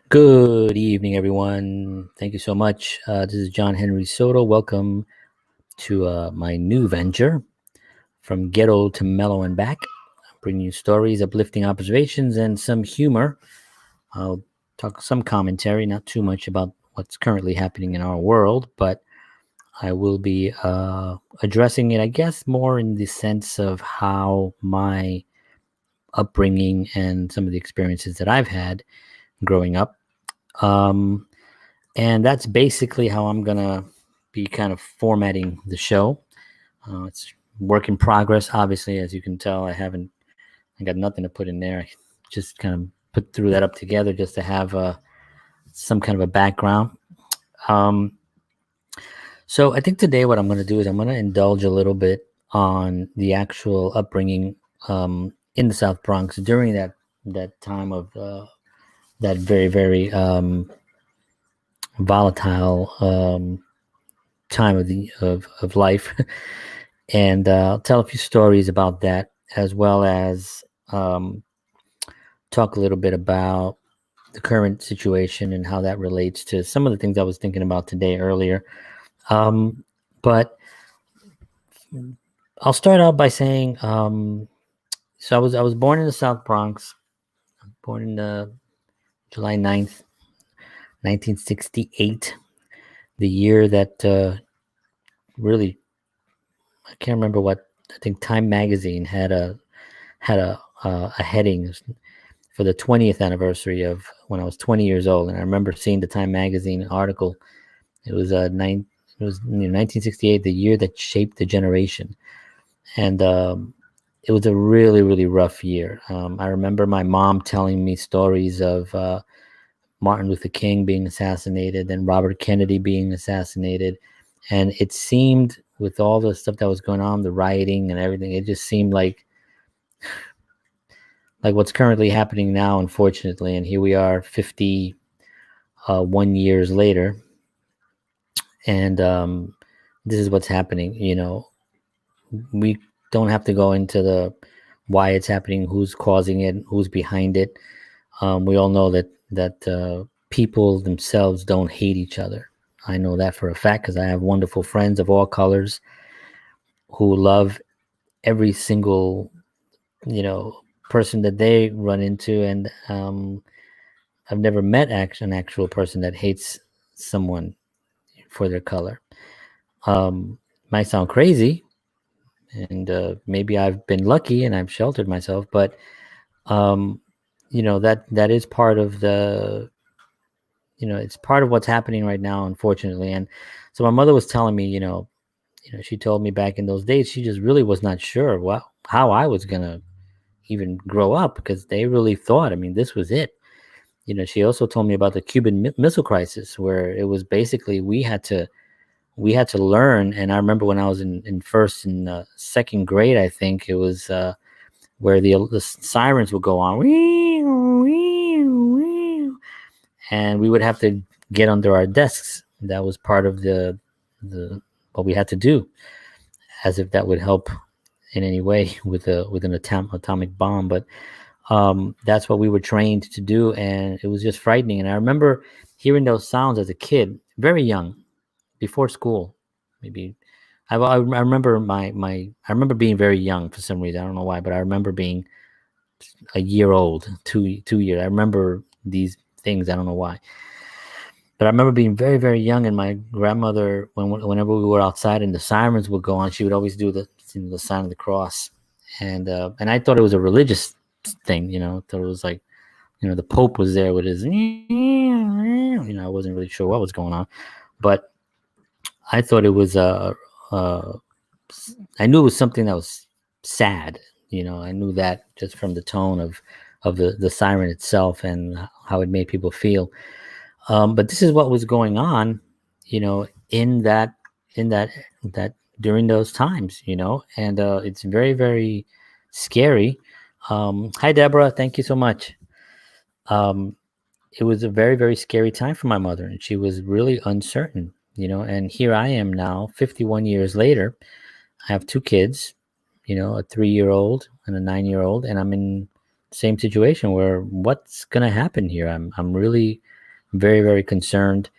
Good evening, everyone. Thank you so much. This is John Henry Soto. Welcome to my new venture, From Ghetto to Mellow and Back. Bringing you stories, uplifting observations, and some humor. I'll talk some commentary, not too much about what's currently happening in our world, but I will be addressing it, I guess, more in the sense of how my upbringing and some of the experiences that I've had growing up. Um, And that's basically how I'm going to be kind of formatting the show. It's work in progress. Obviously, as you can tell, I got nothing to put in there. I just kind of threw that up together just to have some kind of a background. Um, so I think today what I'm going to do is I'm going to indulge a little bit on the actual upbringing in the South Bronx during that time of that very volatile time of life, and tell a few stories about that, as well as talk a little bit about the current situation and how that relates to some of the things I was thinking about today earlier. But I'll start out by saying, so I was born in the South Bronx, born in July 9th, 1968, the year that really, I can't remember what, I think Time Magazine had a heading for the 20th anniversary of when I was 20 years old, and I remember seeing the Time Magazine article. It was 1968, the year that shaped the generation, and it was a really rough year. I remember my mom telling me stories of Martin Luther King being assassinated, then Robert Kennedy being assassinated, and it seemed, with all the stuff that was going on, the rioting and everything, it just seemed like what's currently happening now, unfortunately. And here we are 51 years later, and this is what's happening. We don't have to go into the why it's happening, who's causing it, who's behind it. We all know that people themselves don't hate each other. I know that for a fact because I have wonderful friends of all colors who love every single person that they run into, and I've never met an actual person that hates someone for their color. Might sound crazy, and maybe I've been lucky and I've sheltered myself, but um, that is part of it's part of what's happening right now, unfortunately. And so my mother was telling me, she told me back in those days, she just really was not sure how I was gonna even grow up, because they really thought, I mean, this was it. She also told me about the Cuban Missile Crisis, where it was basically we had to learn. And I remember when I was in first and second grade, I think it was where the sirens would go on, and we would have to get under our desks. That was part of the what we had to do, as if that would help in any way with an atomic bomb. But that's what we were trained to do, and it was just frightening. And I remember hearing those sounds as a kid, very young, before school. Maybe I remember I remember being very young for some reason. I don't know why, but I remember being a year old, 2 years. I remember these things. I don't know why, but I remember being very young, and my grandmother, whenever we were outside and the sirens would go on, she would always do the sign of the cross, and I thought it was a religious thing. Thought it was like, the Pope was there with his, I wasn't really sure what was going on, but I thought it was I knew it was something that was sad. I knew that just from the tone of the siren itself and how it made people feel. But this is what was going on, in that during those times, and it's very scary. Hi, Deborah. Thank you so much. Um, it was a very scary time for my mother, and she was really uncertain, and here I am now, 51 years later. I have two kids, a 3-year-old and a 9-year-old, and I'm in same situation where what's going to happen here? I'm really very, very concerned,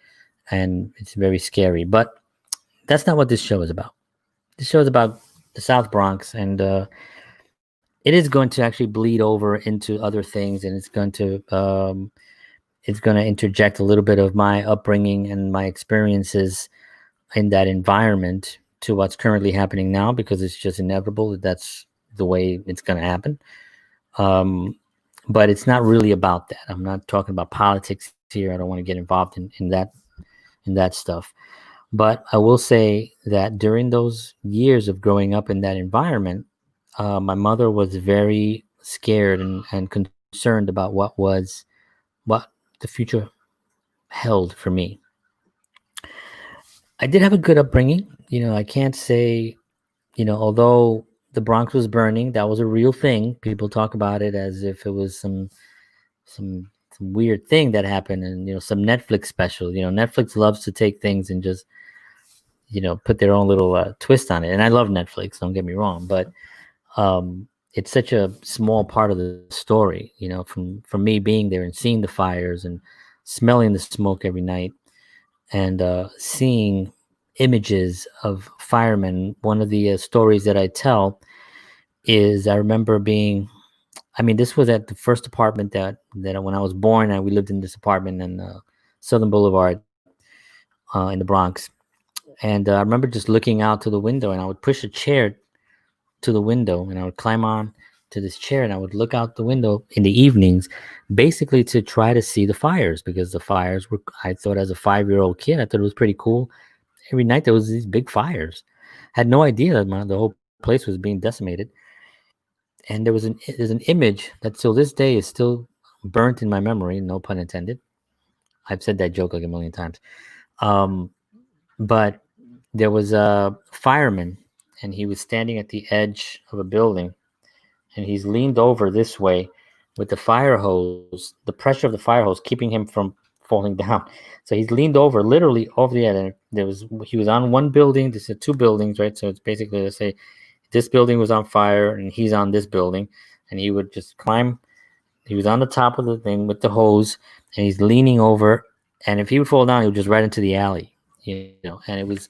and it's very scary. But that's not what this show is about. This show is about the South Bronx, and it is going to actually bleed over into other things, and it's going to interject a little bit of my upbringing and my experiences in that environment to what's currently happening now, because it's just inevitable that that's the way it's going to happen. Um, but it's not really about that. I'm not talking about politics here. I don't want to get involved in that stuff. But I will say that during those years of growing up in that environment, my mother was very scared and concerned about what the future held for me. I did have a good upbringing. I can't say, although the Bronx was burning, that was a real thing. People talk about it as if it was some weird thing that happened, and some Netflix special. Netflix loves to take things and just put their own little twist on it. And I love Netflix, don't get me wrong, but it's such a small part of the story. From me being there and seeing the fires and smelling the smoke every night, and seeing images of firemen. One of the stories that I tell is I remember being. I mean, this was at the first apartment that when I was born, and we lived in this apartment in Southern Boulevard in the Bronx. And I remember just looking out to the window, and I would push a chair to the window, and I would climb on to this chair, and I would look out the window in the evenings, basically to try to see the fires, because the fires were. I thought, as a 5-year-old kid, I thought it was pretty cool. Every night there was these big fires. Had no idea that the whole place was being decimated. And there's an image that till this day is still burnt in my memory. No pun intended. I've said that joke like a million times. Um, but there was a fireman, and he was standing at the edge of a building, and he's leaned over this way with the fire hose, the pressure of the fire hose keeping him from falling down. So he's leaned over, literally over the edge. And he was on one building. This is two buildings, right? So it's basically, let's say this building was on fire, and he's on this building, and he would just climb. He was on the top of the thing with the hose, and he's leaning over. And if he would fall down, he would just right into the alley, And it was.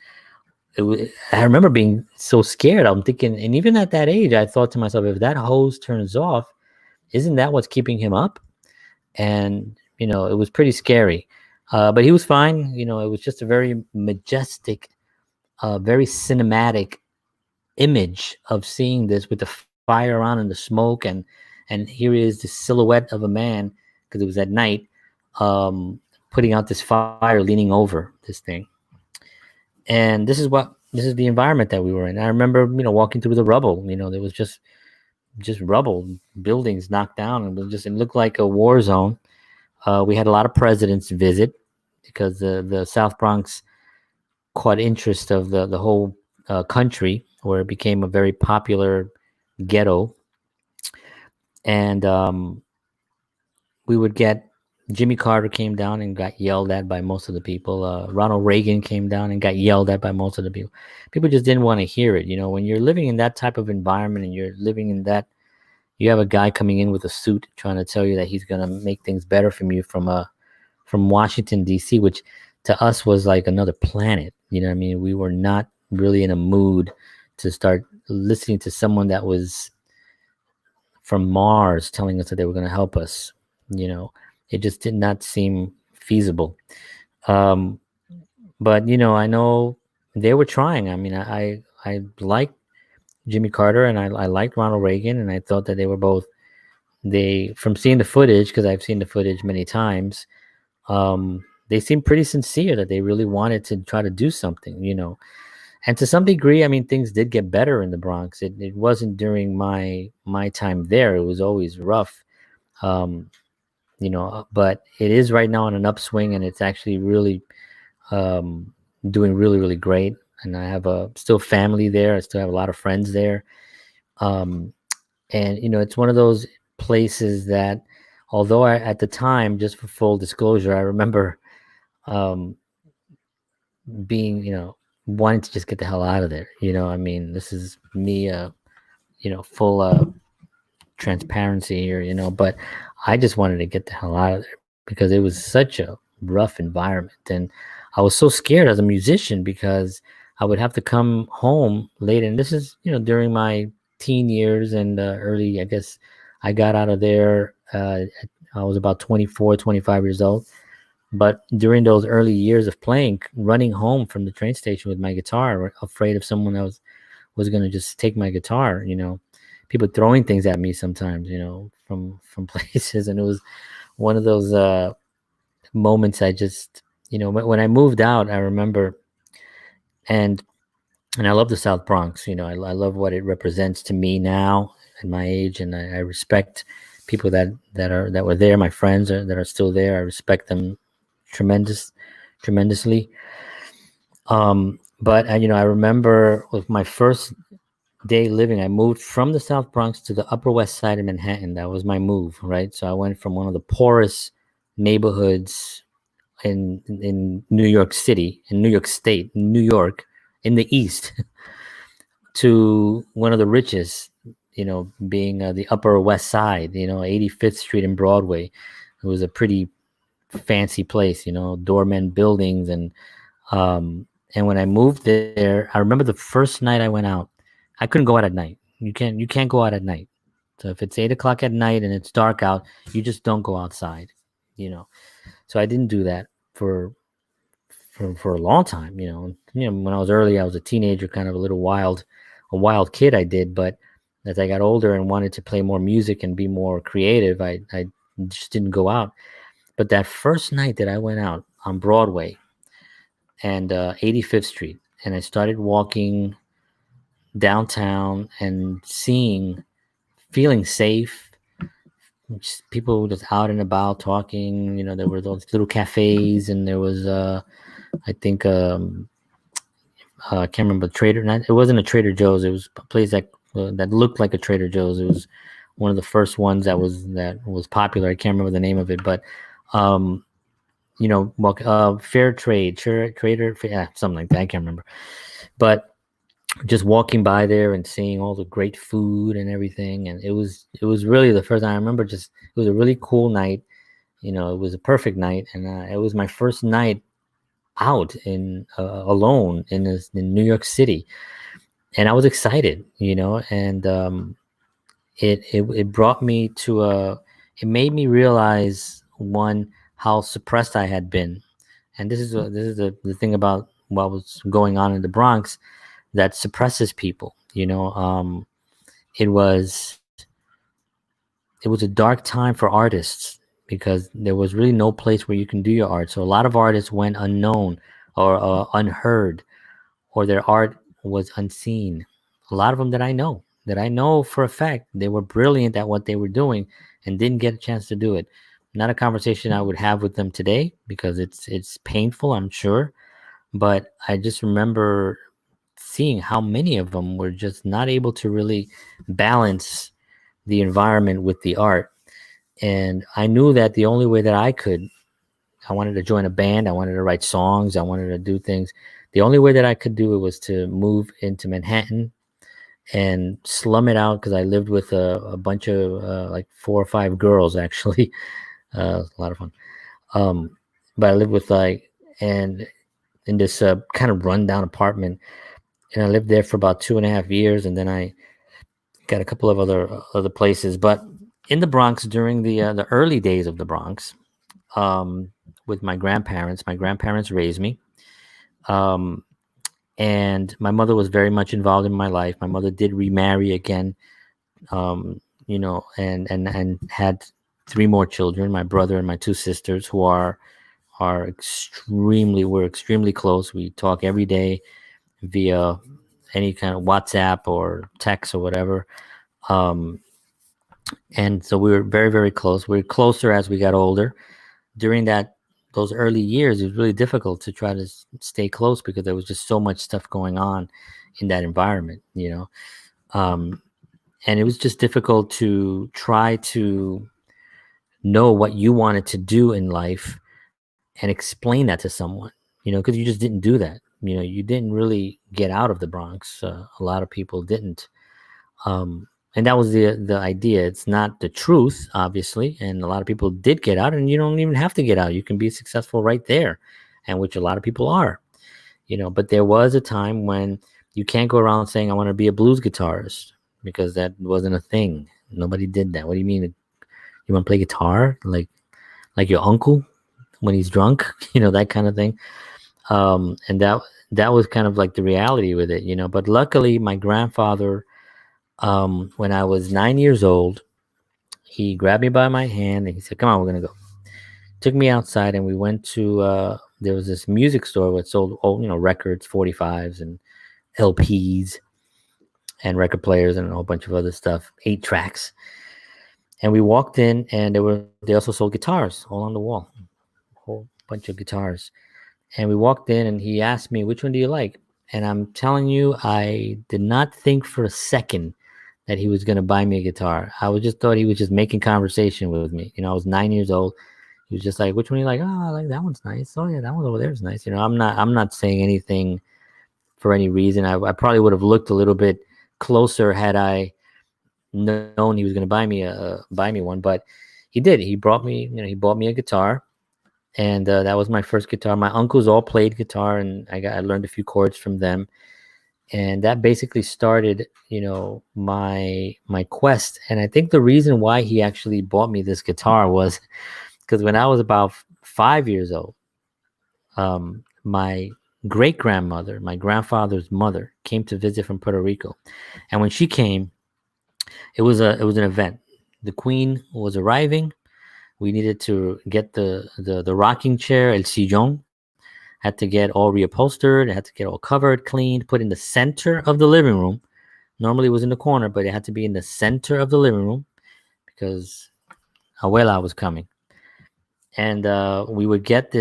I remember being so scared. I'm thinking, and even at that age, I thought to myself, if that hose turns off, isn't that what's keeping him up? And it was pretty scary. But he was fine. It was just a very majestic, very cinematic image of seeing this with the fire on and the smoke, and here is the silhouette of a man, because it was at night, um, putting out this fire, leaning over this thing. And this is the environment that we were in. I remember walking through the rubble. There was just rubble, buildings knocked down, and it looked like a war zone. We had a lot of presidents visit, because the South Bronx caught interest of the whole country, where it became a very popular ghetto. And we would get Jimmy Carter came down and got yelled at by most of the people. Ronald Reagan came down and got yelled at by most of the people. People just didn't want to hear it. When you're living in that type of environment, and you're living in that, you have a guy coming in with a suit trying to tell you that he's going to make things better from you, from Washington D.C., which to us was like another planet. You know what I mean? We were not really in a mood to start listening to someone that was from Mars telling us that they were going to help us. It just did not seem feasible. Um, but I know they were trying. I mean, I liked Jimmy Carter, and I liked Ronald Reagan, and I thought that they were both. From seeing the footage, because I've seen the footage many times, they seemed pretty sincere, that they really wanted to try to do something. And to some degree, I mean, things did get better in the Bronx. It wasn't during my time there. It was always rough. Um, but it is right now on an upswing, and it's actually really um, doing really, really great. And I have still family there. I still have a lot of friends there. Um, and it's one of those places that, although at the time, just for full disclosure, I remember um, being, wanting to just get the hell out of there. I mean, this is me, full transparency here, but I just wanted to get the hell out of there because it was such a rough environment. And I was so scared as a musician because I would have to come home late. And this is, during my teen years and early, I guess I got out of there. I was about 24, 25 years old. But during those early years of playing, running home from the train station with my guitar, afraid of someone that was going to just take my guitar, people throwing things at me sometimes, from places. And it was one of those moments. I just, when I moved out, I remember, and I love the South Bronx. I love what it represents to me now at my age, and I respect people that were there. My friends that are still there. I respect them tremendously. But I remember with my first day living, I moved from the South Bronx to the Upper West Side of Manhattan. That was my move, right? So I went from one of the poorest neighborhoods in New York City, in New York State, New York, in the East, to one of the richest, being the Upper West Side, 85th Street and Broadway. It was a pretty fancy place, doorman buildings. And when I moved there, I remember the first night I went out, I couldn't go out at night. You can't go out at night. So if it's 8 o'clock at night and it's dark out, you just don't go outside, you know. So I didn't do that for a long time, when I was early, I was a teenager, kind of a wild kid. I did, but as I got older and wanted to play more music and be more creative, I just didn't go out. But that first night that I went out on Broadway and 85th Street, and I started walking downtown and feeling safe, just people just out and about talking. There were those little cafes, and there was, I think, I can't remember, it wasn't a Trader Joe's. It was a place that looked like a Trader Joe's. It was one of the first ones that was popular. I can't remember the name of it, but fair trade, trader, yeah, something like that. I can't remember, but just walking by there and seeing all the great food and everything, and it was really the first time. I remember, just it was a really cool night. It was a perfect night, and it was my first night out in alone in New York City, and I was excited, and it brought me to it made me realize, one, how suppressed I had been. And this is the thing about what was going on in the Bronx that suppresses people. It was it was a dark time for artists because there was really no place where you can do your art. So a lot of artists went unknown or unheard, or their art was unseen. A lot of them that I know for a fact, they were brilliant at what they were doing and didn't get a chance to do it. Not a conversation I would have with them today because it's painful, I'm sure. But I just remember seeing how many of them were just not able to really balance the environment with the art. And I knew that the only way that I wanted to join a band, I wanted to write songs, I wanted to do things. The only way that I could do it was to move into Manhattan and slum it out, because I lived with a bunch of like 4 or 5 girls, actually. A lot of fun. But I lived with, and in this kind of rundown apartment, and I lived there for about 2.5 years, and then I got a couple of other places. But in the Bronx, during the early days of the Bronx, with my grandparents raised me. Um, and my mother was very much involved in my life. My mother did remarry again, and had 3 more children, my brother and my 2 sisters, who we're extremely close. We talk every day via any kind of WhatsApp or text or whatever. Um, and so we were very, very close. We were closer as we got older. During those early years, it was really difficult to try to stay close because there was just so much stuff going on in that environment. Um, and it was just difficult to try to know what you wanted to do in life and explain that to someone, because you just didn't do that. You didn't really get out of the Bronx. A lot of people didn't. And that was the idea. It's not the truth, obviously, and a lot of people did get out, and you don't even have to get out. You can be successful right there, and which a lot of people are. But there was a time when you can't go around saying I want to be a blues guitarist because that wasn't a thing. Nobody did that. What do you mean? You want to play guitar like your uncle when he's drunk? That kind of thing. And that was kind of like the reality with it. But luckily, my grandfather, when I was 9 years old, he grabbed me by my hand and he said, "Come on, we're gonna go." Took me outside and we went to. There was this music store that sold old, records, 45s and LPs and record players and a whole bunch of other stuff, 8 tracks. And we walked in, and they also sold guitars all on the wall, a whole bunch of guitars. And we walked in, and he asked me, "Which one do you like?" And I'm telling you, I did not think for a second that he was going to buy me a guitar. I was just thought he was just making conversation with me. I was 9 years old. He was just like, "Which one do you like?" "Oh, I like that one's nice." "Oh yeah, that one over there is nice." I'm not saying anything for any reason. I probably would have looked a little bit closer had I known he was going to buy me one, but he did. He bought me a guitar, and that was my first guitar. My uncles all played guitar, and I learned a few chords from them, and that basically started my quest. And I think the reason why he actually bought me this guitar was because when I was about 5 years old, my great grandmother, my grandfather's mother, came to visit from Puerto Rico, and when she came, it was an event. The Queen was arriving. We needed to get the rocking chair, el sillón, had to get all reupholstered. It had to get all covered, cleaned, put in the center of the living room. Normally it was in the corner, but it had to be in the center of the living room because abuela was coming. And we would get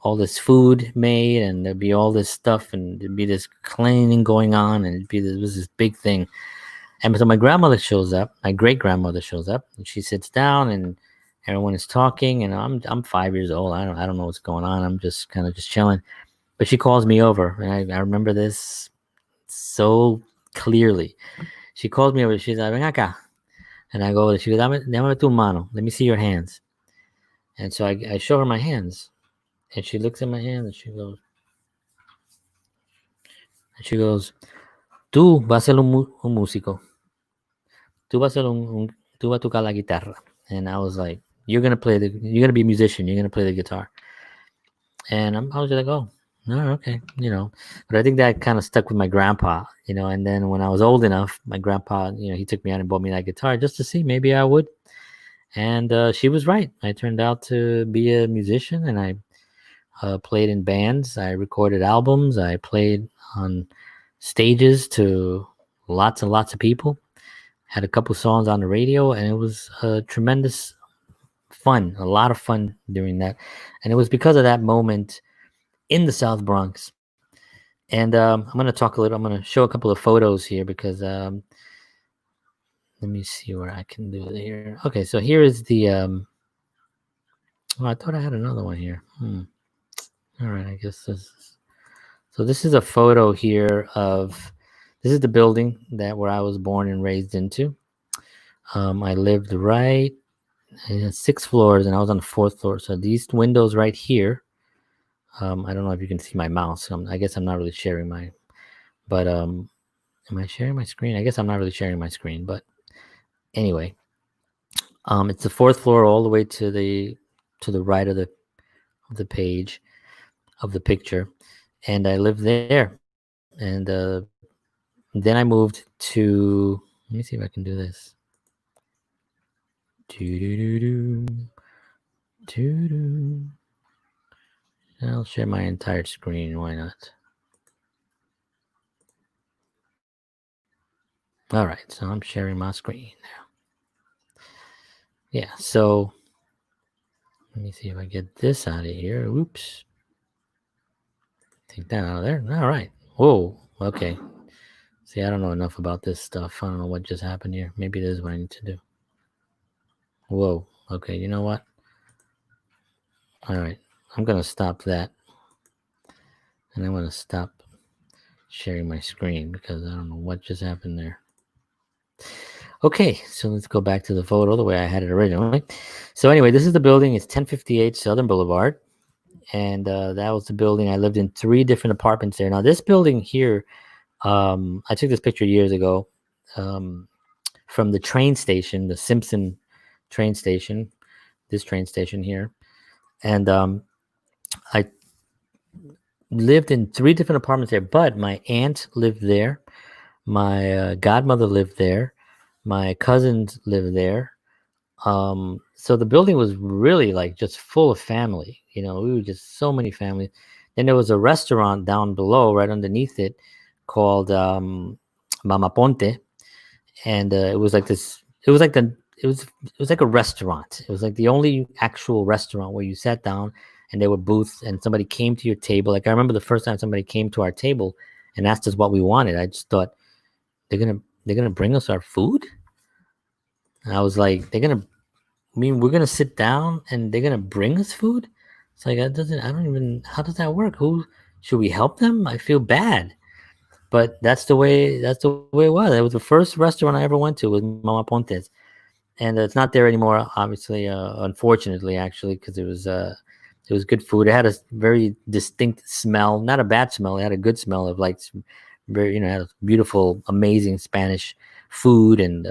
all this food made, and there'd be all this stuff, and there'd be this cleaning going on, and it was this big thing. And so my grandmother shows up, my great grandmother shows up, and she sits down, and everyone is talking, and I'm 5 years old. I don't know what's going on. I'm just kind of just chilling. But she calls me over, and I remember this so clearly. She calls me over. She's like, "Ven acá," and I go. She goes, "Dame tu mano. Let me see your hands." And so I show her my hands, and she looks at my hands, and she goes, "Tú vas a ser un músico. Tú vas a ser tú vas a tocar la guitarra." And I was like, you're gonna be a musician. You're gonna play the guitar. And I was just like, "Oh, no, okay, But I think that kind of stuck with my grandpa, And then when I was old enough, my grandpa, he took me out and bought me that guitar just to see maybe I would. And she was right. I turned out to be a musician, and I played in bands. I recorded albums. I played on stages to lots and lots of people. Had a couple songs on the radio, and it was tremendous fun, a lot of fun doing that. And it was because of that moment in the South Bronx. And I'm going to talk a little, I'm going to show a couple of photos here because let me see where I can do it here. Okay, so here is the, I thought I had another one here. All right, I guess this is a photo here of, this is the building where I was born and raised into. I lived right in 6 floors, and I was on the 4th floor. So these windows right here, I don't know if you can see my mouse. I guess I'm not really sharing but am I sharing my screen? I guess I'm not really sharing my screen, but anyway, it's the 4th floor all the way to the right of the page of the picture, and I lived there. And then I moved to. Let me see if I can do this. I'll share my entire screen. Why not? All right, so I'm sharing my screen now. Yeah, so let me see if I get this out of here. Oops. Take that out of there. All right. Whoa. Okay. See, I don't know enough about this stuff. I don't know what just happened here. Maybe this is what I need to do. Whoa. Okay, you know what? All right. I'm going to stop that. And I'm going to stop sharing my screen because I don't know what just happened there. Okay, so let's go back to the photo the way I had it originally. So anyway, this is the building. It's 1058 Southern Boulevard, and that was the building. I lived in 3 different apartments there. Now this building here, I took this picture years ago from the train station, the Simpson train station. This train station here, and I lived in 3 different apartments there. But my aunt lived there, my godmother lived there, my cousins lived there. So the building was really like just full of family. We were just so many families. Then there was a restaurant down below, right underneath it, called Mama Ponte, and it was like this. It was like a restaurant. It was like the only actual restaurant where you sat down and there were booths and somebody came to your table. Like I remember the first time somebody came to our table and asked us what we wanted. I just thought they're gonna bring us our food. And I was like, we're gonna sit down and they're gonna bring us food. It's like how does that work? Who should we help them? I feel bad. But that's the way it was. It was the first restaurant I ever went to was Mama Ponte's. And it's not there anymore, obviously, unfortunately, actually, because it was good food. It had a very distinct smell, not a bad smell. It had a good smell of like very, had a beautiful, amazing Spanish food and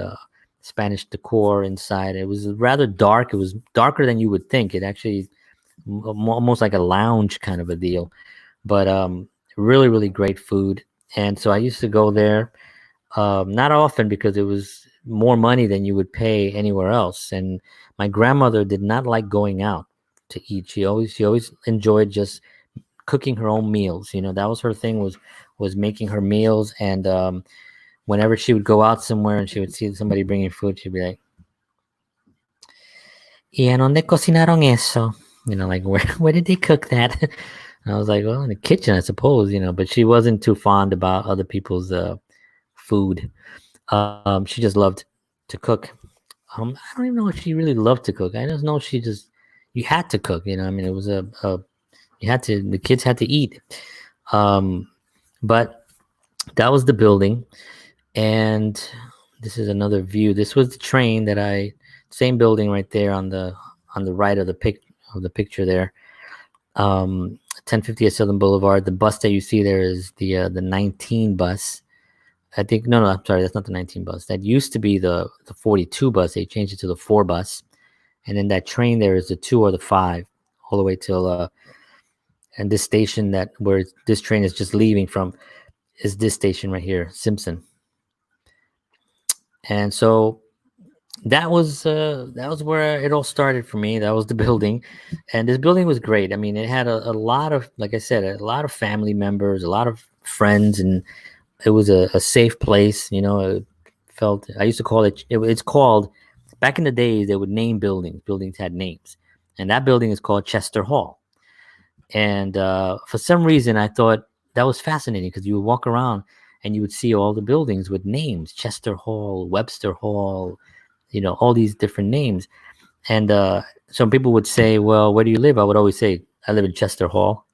Spanish decor inside. It was rather dark. It was darker than you would think. It actually almost like a lounge kind of a deal, but really, really great food. And so I used to go there, not often because it was more money than you would pay anywhere else. And my grandmother did not like going out to eat. She always enjoyed just cooking her own meals. That was her thing, was making her meals. And whenever she would go out somewhere and she would see somebody bringing food, she'd be like, "Y en donde cocinaron eso?" Like where did they cook that? And I was like, well, in the kitchen, I suppose. But she wasn't too fond about other people's food. She just loved to cook. I don't even know if she really loved to cook. I just know you had to cook. I mean, it was the kids had to eat. But that was the building. And this is another view. This was the train same building right there on the right of the picture there. 1050 Southern Boulevard. The bus that you see there is the 19 bus. I think no, I'm sorry, that's not the 19 bus. That used to be the 42 bus. They changed it to the 4 bus, and then that train there is the 2 or the 5, all the way till and this station where this train is just leaving from is this station right here, Simpson. And so that was where it all started for me. That was the building, and this building was great. I mean, it had a lot of, like I said, a lot of family members, a lot of friends, and it was a safe place. It felt, I used to call it's called, back in the days, they would name buildings had names, and that building is called Chester Hall. And for some reason I thought that was fascinating, because you would walk around and you would see all the buildings with names: Chester Hall, Webster Hall, all these different names. And some people would say, well, where do you live? I would always say, I live in Chester Hall.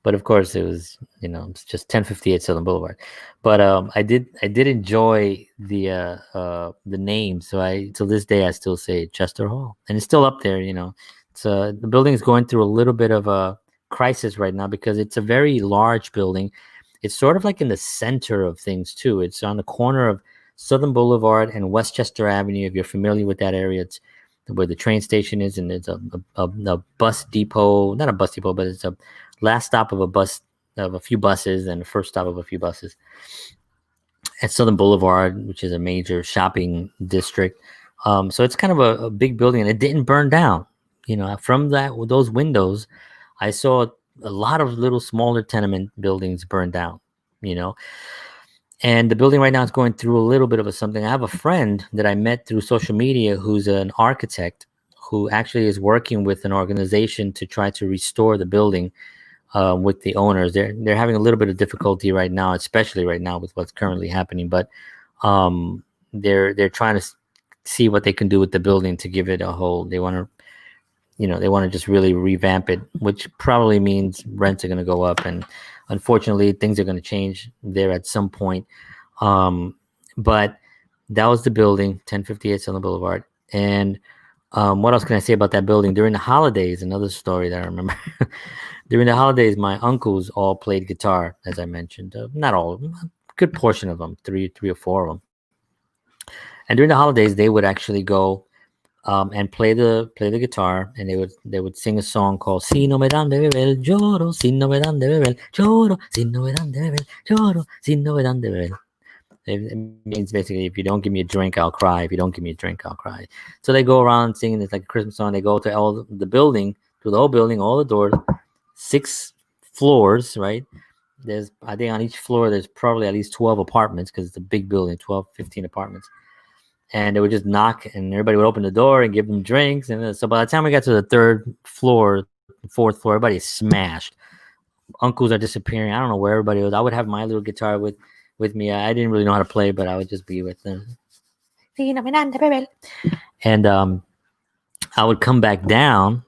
But of course, it was, it's just 1058 Southern Boulevard. But I did enjoy the name. So till this day, I still say Chester Hall, and it's still up there. The building is going through a little bit of a crisis right now, because it's a very large building. It's sort of like in the center of things too. It's on the corner of Southern Boulevard and Westchester Avenue. If you're familiar with that area, it's where the train station is, and it's a bus depot, not a bus depot, but it's a last stop of a few buses, and the first stop of a few buses at Southern Boulevard, which is a major shopping district. So it's kind of a big building, and it didn't burn down. From those windows, I saw a lot of little smaller tenement buildings burn down. And the building right now is going through a little bit of something. I have a friend that I met through social media who's an architect, who actually is working with an organization to try to restore the building with the owners. They're having a little bit of difficulty right now, especially right now with what's currently happening. But they're trying to see what they can do with the building to give it a whole. They want to just really revamp it, which probably means rents are going to go up, and Unfortunately, things are going to change there at some point. Um, but that was the building, 1058 Southern Boulevard. And what else can I say about that building? During the holidays, another story that I remember. During the holidays, my uncles all played guitar, as I mentioned. Not all of them, a good portion of them, three or four of them. And during the holidays, they would actually go and play the guitar, and they would sing a song called "Si no me dan de beber lloro, si no me dan de beber lloro, si no me dan de beber lloro, si no me dan de beber." It means basically, if you don't give me a drink, I'll cry. If you don't give me a drink, I'll cry. So they go around singing this like a Christmas song. They go to all the building, to the whole building, all the doors, 6 floors, right? There's, I think on each floor, there's probably at least 12 apartments because it's a big building, 12, 15 apartments. And they would just knock, and everybody would open the door and give them drinks. And so by the time we got to the third floor, fourth floor, everybody's smashed. Uncles are disappearing. I don't know where everybody was. I would have my little guitar with me. I didn't really know how to play, but I would just be with them. And I would come back down,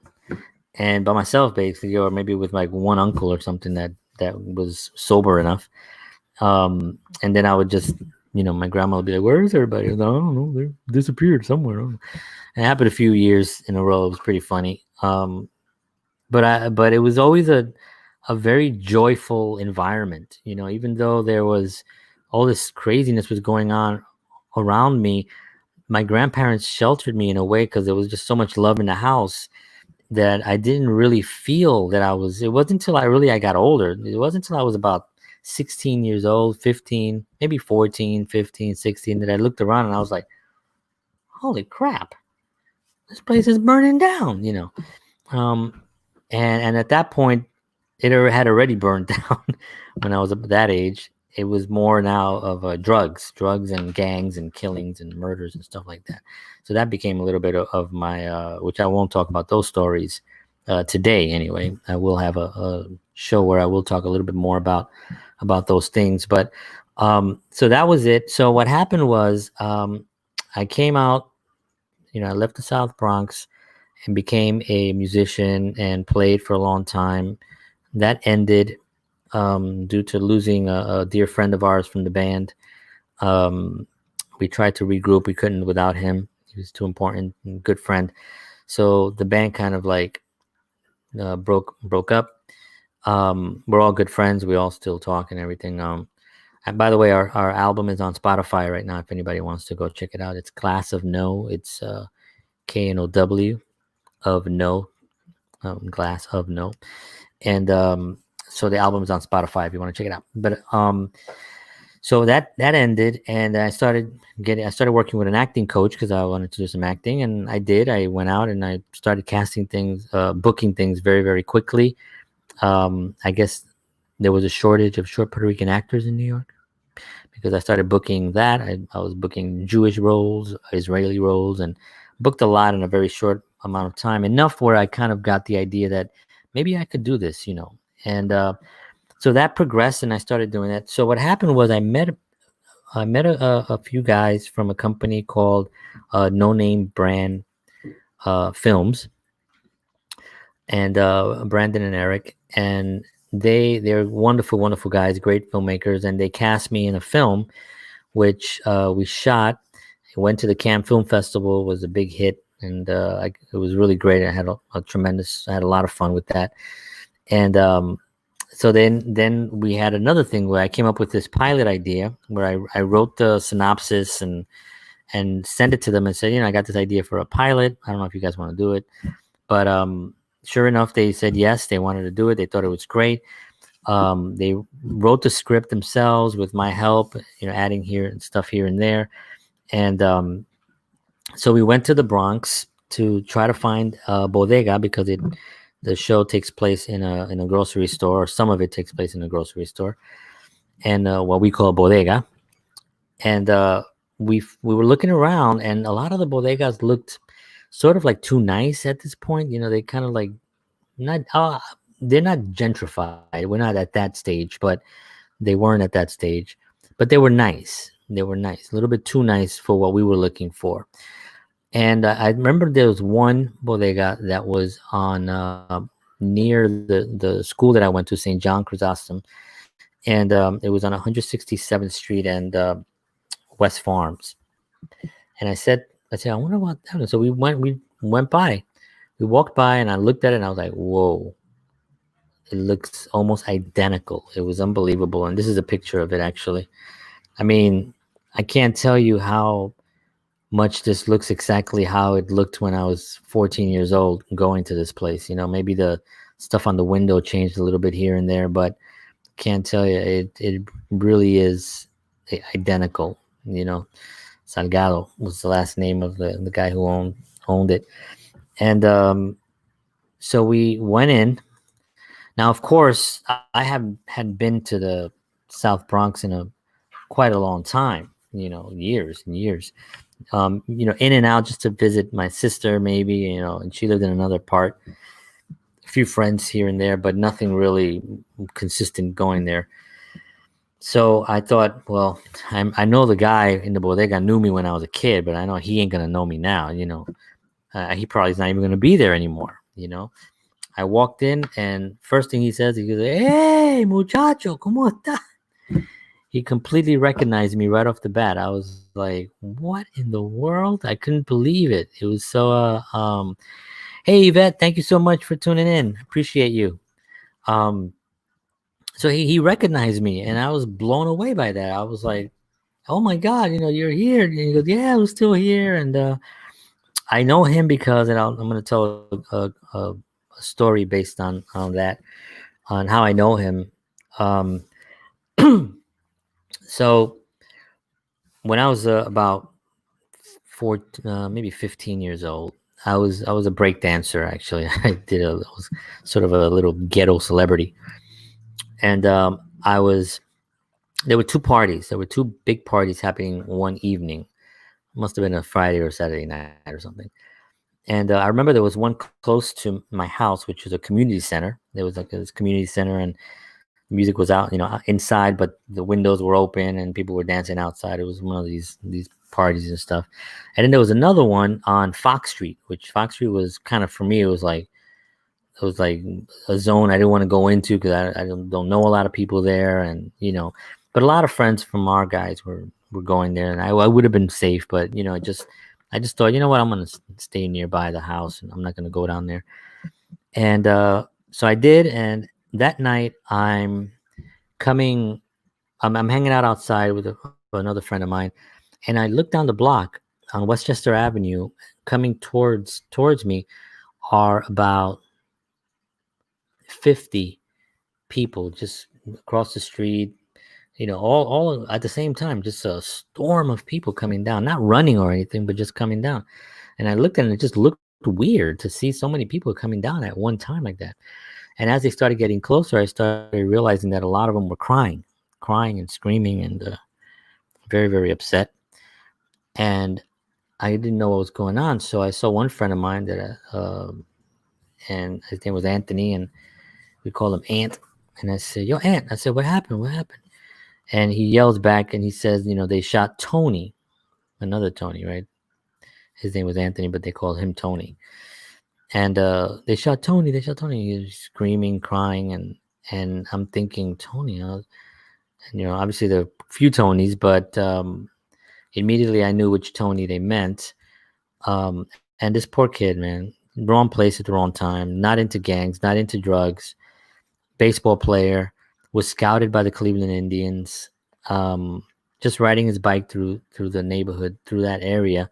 and by myself basically, or maybe with like one uncle or something that was sober enough. And then I would just, my grandma would be like, "Where is everybody?" I don't know. They disappeared somewhere. And it happened a few years in a row. It was pretty funny. But it was always a very joyful environment. Even though there was all this craziness was going on around me, my grandparents sheltered me in a way because there was just so much love in the house that I didn't really feel that I was. It wasn't until I got older. It wasn't until I was about 16 years old, 15, maybe 14, 15, 16, that I looked around and I was like, holy crap, this place is burning down, Um, and at that point, it had already burned down when I was that age. It was more now of drugs and gangs and killings and murders and stuff like that. So that became a little bit of my, which I won't talk about those stories today. Anyway, I will have a show where I will talk a little bit more about those things. But so that was it. So what happened was I came out. I left the South Bronx and became a musician and played for a long time. That ended due to losing a dear friend of ours from the band. We tried to regroup. We couldn't without him. He was too important and good friend. So the band kind of like broke up. We're all good friends. We all still talk and everything. And by the way, our album is on Spotify right now. If anybody wants to go check it out, it's Glass of No. It's KNOW of No, Glass of No. And so the album is on Spotify if you want to check it out. But so that ended, and I started working with an acting coach because I wanted to do some acting, and I did. I went out and I started casting things, booking things very, very quickly. I guess there was a shortage of short Puerto Rican actors in New York because I started booking that. I was booking Jewish roles, Israeli roles, and booked a lot in a very short amount of time, enough where I kind of got the idea that maybe I could do this, and so that progressed, and I started doing that. So what happened was I met a few guys from a company called No Name Brand Films, and Brandon and Eric, and they're wonderful guys, great filmmakers, and they cast me in a film, which we shot. It went to the Cannes Film Festival, was a big hit, and it was really great. I had I had a lot of fun with that, and so then we had another thing where I came up with this pilot idea where I wrote the synopsis and sent it to them and said, I got this idea for a pilot. I don't know if you guys want to do it, but sure enough, they said yes. They wanted to do it. They thought it was great. They wrote the script themselves with my help, adding stuff here and there. And so we went to the Bronx to try to find a bodega because the show takes place in a grocery store, or some of it takes place in a grocery store, and what we call bodega. And we were looking around, and a lot of the bodegas looked sort of like too nice at this point. They kind of like not they're not gentrified. We're not at that stage, but they weren't at that stage. But they were nice. They were nice, a little bit too nice for what we were looking for. And I remember there was one bodega that was on near the school that I went to, St. John Chrysostom, and it was on 167th Street and West Farms. And I said, I wonder what that is. So we went by, we walked by, and I looked at it, and I was like, whoa, it looks almost identical. It was unbelievable. And this is a picture of it, actually. I mean, I can't tell you how much this looks exactly how it looked when I was 14 years old going to this place. Maybe the stuff on the window changed a little bit here and there, but can't tell you, it really is identical. Salgado was the last name of the guy who owned it. And so we went in. Now, of course, I hadn't been to the South Bronx in a quite a long time, years and years. In and out just to visit my sister, maybe, and she lived in another part. A few friends here and there, but nothing really consistent going there. So I thought, well, I know the guy in the bodega knew me when I was a kid, but I know he ain't gonna know me now. He probably is not even gonna be there anymore. I walked in, and first thing he says, he goes, "Hey, muchacho, cómo está?" He completely recognized me right off the bat. I was like, "What in the world?" I couldn't believe it. It was so. Hey, Yvette, thank you so much for tuning in. Appreciate you. So he recognized me, and I was blown away by that. I was like, "Oh my God, you're here!" And he goes, "Yeah, I'm still here." And I know him because, and I'm going to tell a story based on that, on how I know him. So when I was about maybe 15 years old, I was a break dancer. Actually, I was sort of a little ghetto celebrity, and there were two parties. There were two big parties happening one evening. Must have been a Friday or Saturday night or something. And I remember there was one close to my house, which was a community center. There was like this community center, and music was out, inside, but the windows were open and people were dancing outside. It was one of these parties and stuff. And then there was another one on Fox Street, which Fox Street was kind of, for me, it was like a zone I didn't want to go into because I don't know a lot of people there, and but a lot of friends from our guys were going there, and I would have been safe, but I just thought, what, I'm gonna stay nearby the house, and I'm not gonna go down there. And so I did, and that night I'm hanging out outside with another friend of mine, and I look down the block on Westchester Avenue. Coming towards me are about 50 people just across the street, all at the same time, just a storm of people coming down, not running or anything, but just coming down. And I looked at it, and it just looked weird to see so many people coming down at one time like that. And as they started getting closer, I started realizing that a lot of them were crying and screaming, and very, very upset. And I didn't know what was going on. So I saw one friend of mine and his name was Anthony, and we called him Ant. And I said, "Yo, Ant," I said, "What happened? What happened?" And he yells back, and he says, "They shot Tony," another Tony, right? His name was Anthony, but they called him Tony. And they shot Tony. They shot Tony. He was screaming, crying, and I'm thinking, Tony. And obviously there are a few Tonys, but immediately I knew which Tony they meant. And this poor kid, man, wrong place at the wrong time. Not into gangs, not into drugs. Baseball player, was scouted by the Cleveland Indians. Just riding his bike through the neighborhood, through that area,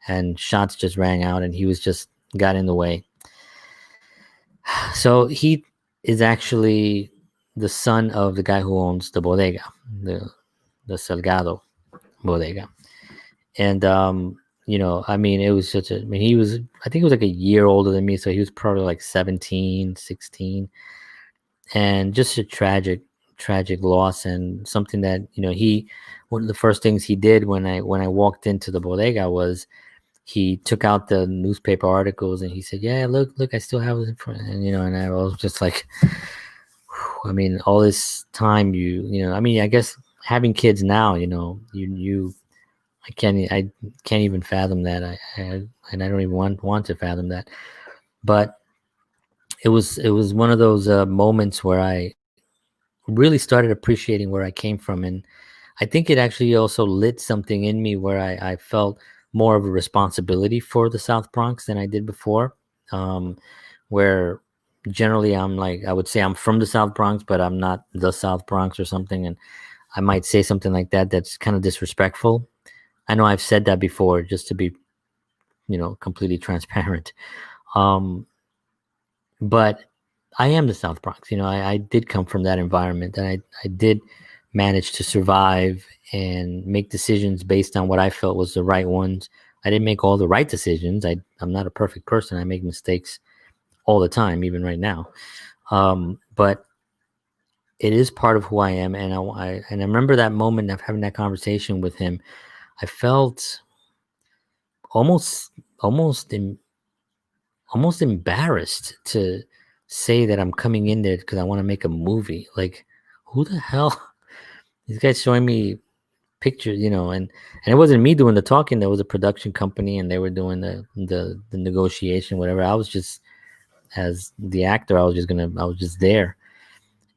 and shots just rang out, and he was just got in the way. So he is actually the son of the guy who owns the bodega, the Salgado bodega. And it was he was, I think he was like a year older than me, so he was probably like 17, 16. And just a tragic loss, and something that one of the first things he did when I walked into the bodega was he took out the newspaper articles, and he said, "Yeah, look, I still have it in front." And and I was just like, I mean, all this time, I guess having kids now, I can't even fathom that. And I don't even want to fathom that. But it was one of those moments where I really started appreciating where I came from, and I think it actually also lit something in me where I felt more of a responsibility for the South Bronx than I did before. Um, where generally I'm like, I would say I'm from the South Bronx, but I'm not the South Bronx or something, and I might say something like that that's kind of disrespectful. I know I've said that before, just to be, completely transparent. Um, but I am the South Bronx. I did come from that environment, and I did manage to survive and make decisions based on what I felt was the right ones. I didn't make all the right decisions. I'm not a perfect person. I make mistakes all the time, even right now. But it is part of who I am, and I remember that moment of having that conversation with him. I felt almost almost almost embarrassed to say that I'm coming in there because I want to make a movie. Like, who the hell? These guys showing me pictures, and it wasn't me doing the talking. There was a production company, and they were doing the negotiation, whatever. I was just as the actor. I was just there,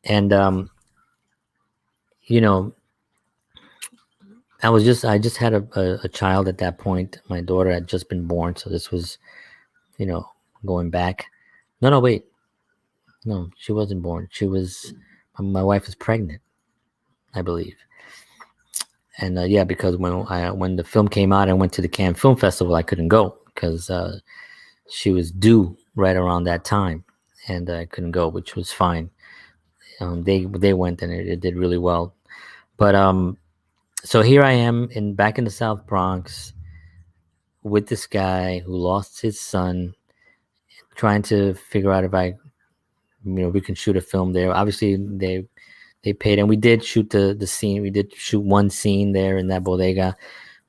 and you know, I just had a child at that point. My daughter had just been born, so this was, you know, going back. No, no, wait. No, she wasn't born. My wife was pregnant, I believe. And yeah, because when the film came out and went to the Cannes Film Festival, I couldn't go because she was due right around that time, and I couldn't go, which was fine. They went and it did really well. But so here I am back in the South Bronx with this guy who lost his son, trying to figure out if we can shoot a film there. Obviously, they paid, and we did shoot the scene. We did shoot one scene there in that bodega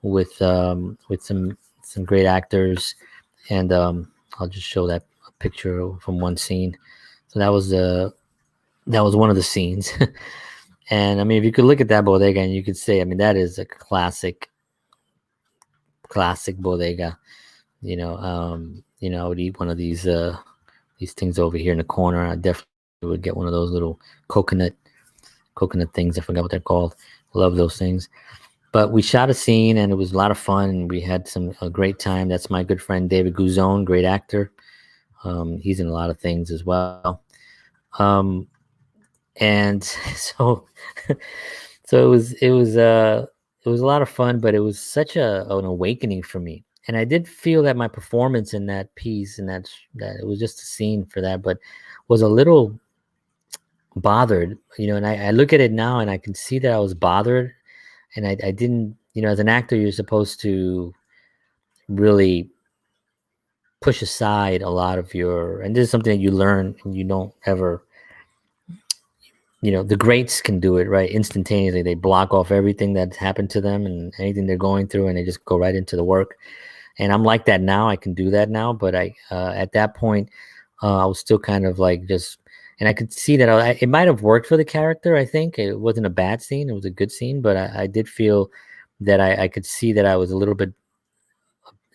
with some great actors, and I'll just show that picture from one scene. So that was one of the scenes. And I mean, if you could look at that bodega, and you could say, I mean, that is a classic bodega. I would eat one of these things over here in the corner. I definitely would get one of those little coconut things. I forgot what they're called. Love those things. But we shot a scene, and it was a lot of fun, and we had a great time. That's my good friend David Guzon, great actor. He's in a lot of things as well. And so it was a lot of fun, but it was such an awakening for me. And I did feel that my performance in that piece, and that it was just a scene for that, but was a little bothered, and I look at it now and I can see that I was bothered, and I didn't, as an actor, you're supposed to really push aside a lot of and this is something that you learn, and you don't ever, the greats can do it, right? Instantaneously, they block off everything that's happened to them and anything they're going through, and they just go right into the work. And I'm like that now. I can do that now, but at that point, I was still kind of like just, and I could see that it might have worked for the character. I think it wasn't a bad scene; it was a good scene. But I did feel that I could see that I was a little bit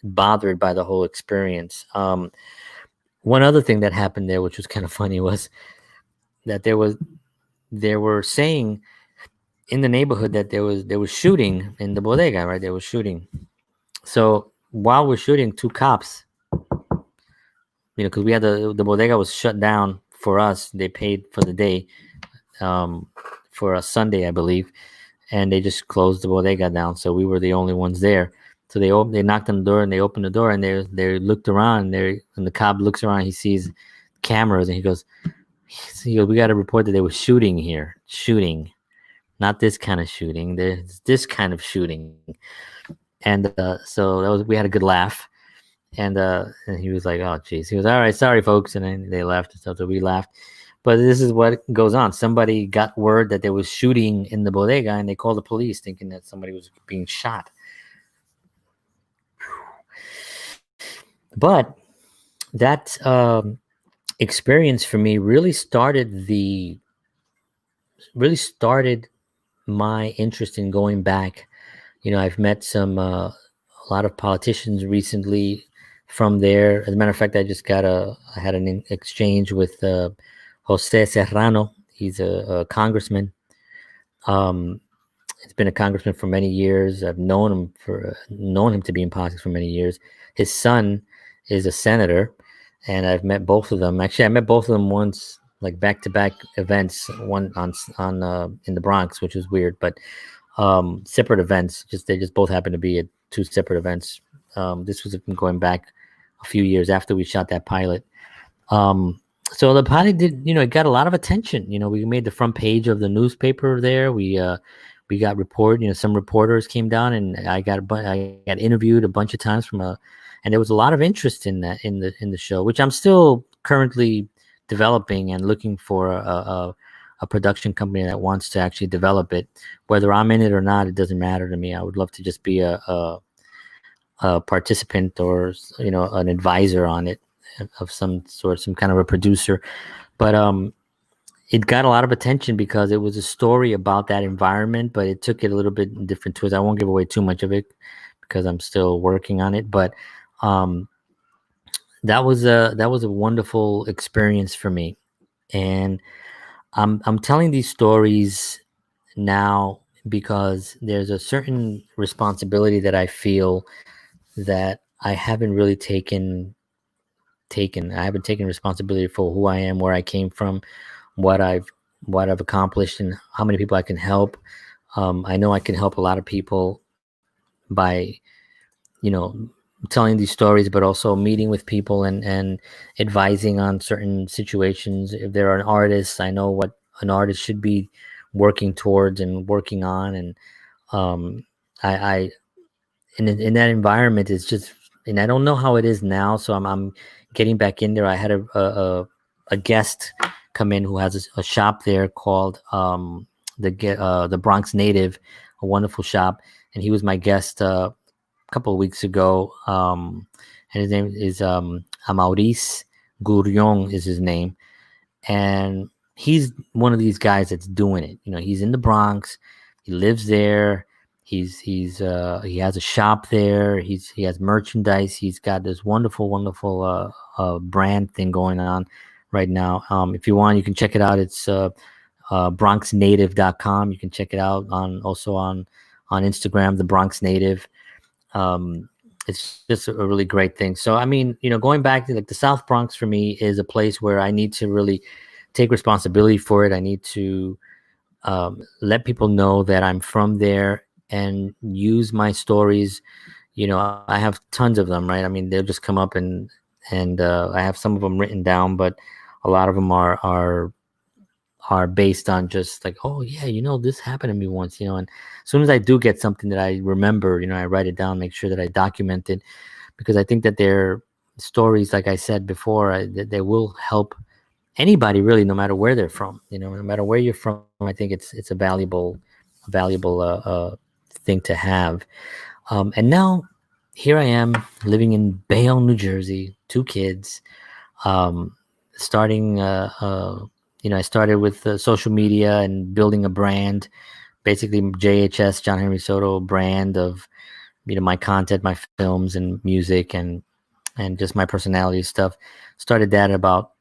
bothered by the whole experience. One other thing that happened there, which was kind of funny, was that they were saying in the neighborhood that there was shooting in the bodega, right? They were shooting. So while we're shooting, two cops, because we had the bodega was shut down for us. They paid for the day, for a Sunday, I believe, and they just closed the bodega down. So we were the only ones there. So they knocked on the door, and they opened the door, and they looked around, and the cop looks around, he sees cameras, and he goes, we got a report that they were shooting here. Shooting. Not this kind of shooting. There's this kind of shooting. And so we had a good laugh. And he was like, oh, geez. He was, all right, sorry, folks. And then they left. And so we laughed. But this is what goes on. Somebody got word that there was shooting in the bodega, and they called the police thinking that somebody was being shot. But that experience for me really started my interest in going back. I've met a lot of politicians recently from there. As a matter of fact, I had an exchange with Jose Serrano. He's a congressman. Um, he's been a congressman for many years. I've known him to be in politics for many years. His son is a senator, and I've met both of them. Actually, I met both of them once, like back to back events. One on in the Bronx, which was weird, but separate events. They just both happened to be at two separate events. This was going back a few years after we shot that pilot. Um, so the pilot did, it got a lot of attention. We made the front page of the newspaper there. We got some reporters came down, and I got interviewed a bunch of times and there was a lot of interest in that in the show, which I'm still currently developing and looking for a production company that wants to actually develop it. Whether I'm in it or not, it doesn't matter to me. I would love to just be a participant, or an advisor on it of some sort, some kind of a producer. But it got a lot of attention because it was a story about that environment, but it took it a little bit in different twists. I won't give away too much of it because I'm still working on it. But that was a wonderful experience for me, and I'm telling these stories now because there's a certain responsibility that I feel that I haven't really taken. I haven't taken responsibility for who I am, where I came from, what I've accomplished, and how many people I can help. I know I can help a lot of people by, telling these stories, but also meeting with people and advising on certain situations. If there are an artist, I know what an artist should be working towards and working on, and I in that environment, it's just, and I don't know how it is now, so I'm getting back in there. I had a guest come in who has a shop there called the Bronx Native, a wonderful shop, and he was my guest a couple of weeks ago. And his name is Maurice Gourion is his name, and he's one of these guys that's doing it. He's in the Bronx, he lives there. He has a shop there. He has merchandise. He's got this wonderful brand thing going on right now. If you want, you can check it out. It's bronxnative.com. You can check it out also on Instagram, the Bronx Native. It's just a really great thing. So I mean, going back to like the South Bronx for me is a place where I need to really take responsibility for it. I need to let people know that I'm from there and use my stories. I have tons of them, right? I mean, they'll just come up and I have some of them written down, but a lot of them are based on just like, oh yeah, this happened to me once, and as soon as I do get something that I remember, I write it down, make sure that I document it, because I think that their stories, like I said before, that they will help anybody really, no matter where they're from. No matter where you're from, I think it's a valuable thing to have. And now here I am living in Bayonne, New Jersey, 2 kids. Starting, I started with social media and building a brand, basically JHS, John Henry Soto brand of, my content, my films and music and just my personality stuff. Started that about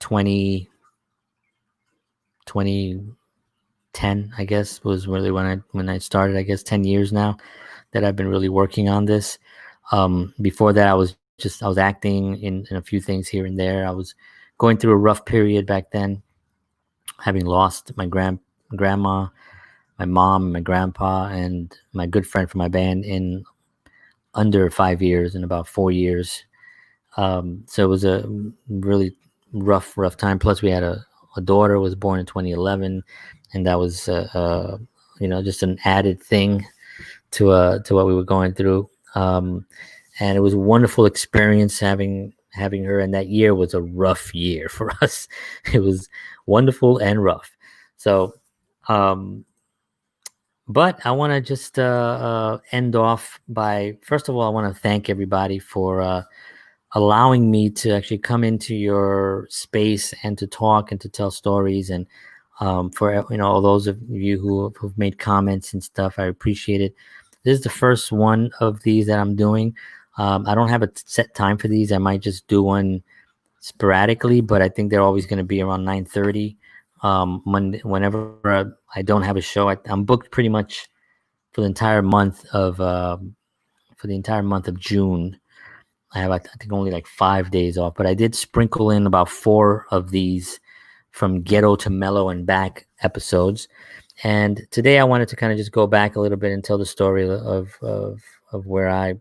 2010, I guess, was really when I started. I guess 10 years now that I've been really working on this. Before that, I was acting in a few things here and there. I was going through a rough period back then, having lost my grandma, my mom, my grandpa, and my good friend from my band in under 5 years, in about 4 years. So it was a really rough time. Plus, we had a daughter was born in 2011, and that was just an added thing to what we were going through. And it was a wonderful experience having her. And that year was a rough year for us. It was wonderful and rough. So, but I want to just end off by, first of all, I want to thank everybody for allowing me to actually come into your space and to talk and to tell stories. And for all those of you who've made comments and stuff, I appreciate it. This is the first one of these that I'm doing. I don't have a set time for these. I might just do one sporadically, but I think they're always going to be around 9:30. Monday, whenever I don't have a show, I'm booked pretty much for the entire month of June. I have, I think, only like 5 days off, but I did sprinkle in about four of these from Ghetto to Mellow and back episodes. And today I wanted to kind of just go back a little bit and tell the story of where I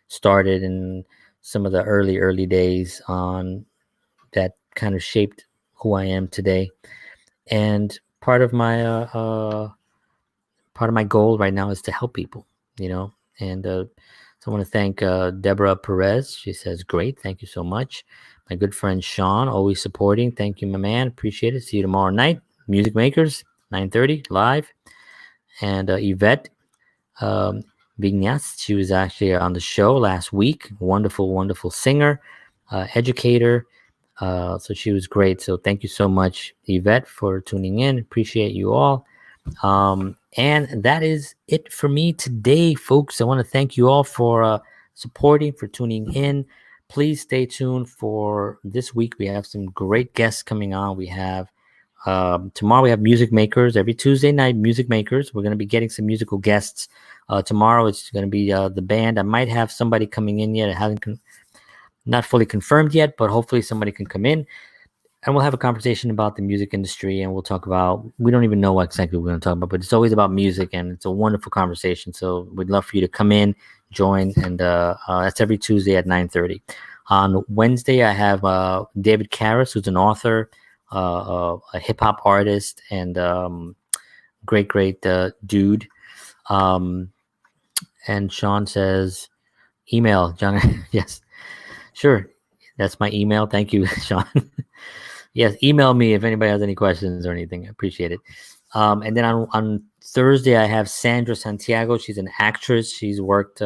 started and some of the early days on that kind of shaped who I am today. And part of my goal right now is to help people, you know. And so I want to thank Deborah Perez. She says, "Great, thank you so much." My good friend Sean, always supporting. Thank you, my man. Appreciate it. See you tomorrow night. Music Makers, 9:30 live. And Yvette Vignas, she was actually on the show last week. Wonderful, wonderful singer, educator. So she was great. So thank you so much, Yvette, for tuning in. Appreciate you all. And that is it for me today, folks. I want to thank you all for supporting, for tuning in. Please stay tuned for this week. We have some great guests coming on. We have tomorrow we have Music Makers. Every Tuesday night, Music Makers. We're going to be getting some musical guests. Tomorrow it's going to be the band. I might have somebody coming in yet. It hasn't not fully confirmed yet, but hopefully somebody can come in. And we'll have a conversation about the music industry, and we'll talk about, we don't even know what exactly we're going to talk about, but it's always about music, and it's a wonderful conversation. So we'd love for you to come in, join, and that's every Tuesday at 9:30. On Wednesday, I have David Karras, who's an author, a hip-hop artist, and great dude. And Sean says, email, John. Yes, sure. That's my email. Thank you, Sean. Yes, email me if anybody has any questions or anything. I appreciate it. And then on Thursday, I have Sandra Santiago. She's an actress. She's worked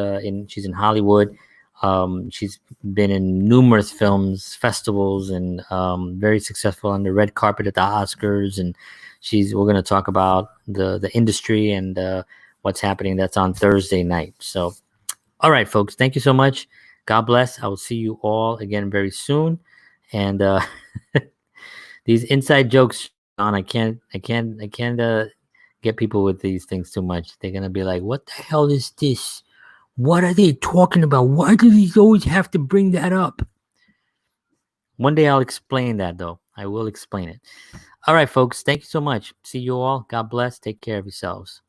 she's in Hollywood. She's been in numerous films, festivals, and very successful on the red carpet at the Oscars. And we're going to talk about the industry and what's happening. That's on Thursday night. So, all right, folks, thank you so much. God bless. I will see you all again very soon. And these inside jokes, Sean, I can't get people with these things too much. They're gonna be like, "What the hell is this? What are they talking about? Why do these always have to bring that up?" One day I'll explain that, though. I will explain it. All right, folks. Thank you so much. See you all. God bless. Take care of yourselves.